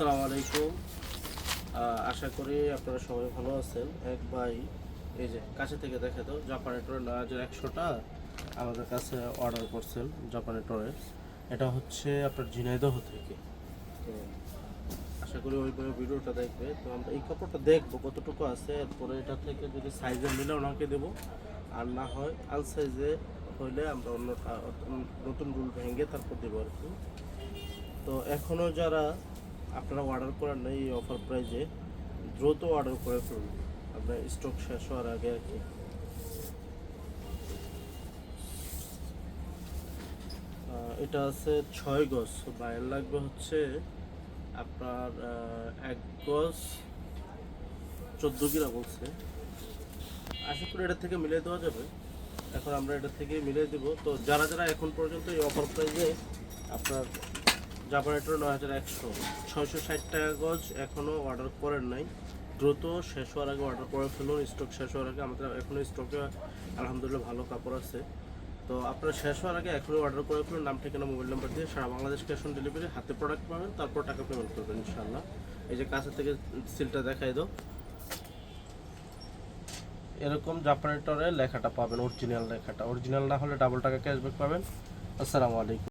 আসসালামু আলাইকুম। আশা করি আপনারা সবাই ভালো আছেন। এক ভাই এই যে কাছে থেকে দেখে তো জাপানি টরে 9100টা আমাদের কাছে অর্ডার করছেন জাপানি টরে। এটা হচ্ছে আপনার ঝিনাইদহ থেকে। তো আশা করি ওই ভিডিওটা দেখবে। তো আমরা এই কাপড়টা দেখবো কতটুকু আছে, এরপরে এটা থেকে যদি সাইজে মিলে ওনাকে দেবো, আর না হয় আল সাইজে হইলে আমরা নতুন রুল ভেঙে তারপর দেবো আর কি। তো এখনও যারা আপনারা অর্ডার করেন না এই অফার প্রাইজে, দ্রুত অর্ডার করে ফেলুন আপনার স্টক শেষ হওয়ার আগে আর কি। এটা আছে 6 গজ, বাইরে লাগবে হচ্ছে আপনার 1 গজ 14 গিরা বলছে। আশা করি এটা থেকে মিলিয়ে দেওয়া যাবে। এখন আমরা এটা থেকে মিলিয়ে দেব। তো যারা যারা এখন পর্যন্ত এই অফার প্রাইজে আপনার জাপানেটর 9100 660 টাকা গজ এখনও অর্ডার করেন নাই, দ্রুত শেষ হওয়ার আগে অর্ডার করে ফেলুন। স্টক শেষ হওয়ার আগে আমাদের এখনও স্টকে আলহামদুলিল্লাহ ভালো কাপড় আছে। তো আপনারা শেষ হওয়ার আগে এখনই অর্ডার করে ফেলুন, নাম ঠিকানা মোবাইল নাম্বার দিয়ে। সারা বাংলাদেশ ক্যাশ অন ডেলিভারি, হাতে প্রোডাক্ট পাবেন, তারপর টাকা পেমেন্ট করবেন ইনশাআল্লাহ। এই যে কাছে থেকে সিলটা দেখাই দাও, এরকম জাপানেটরে লেখাটা পাবেন, অরিজিনাল লেখাটা। অরিজিনাল না হলে ডাবল টাকা ক্যাশব্যাক পাবেন। আসসালামু আলাইকুম।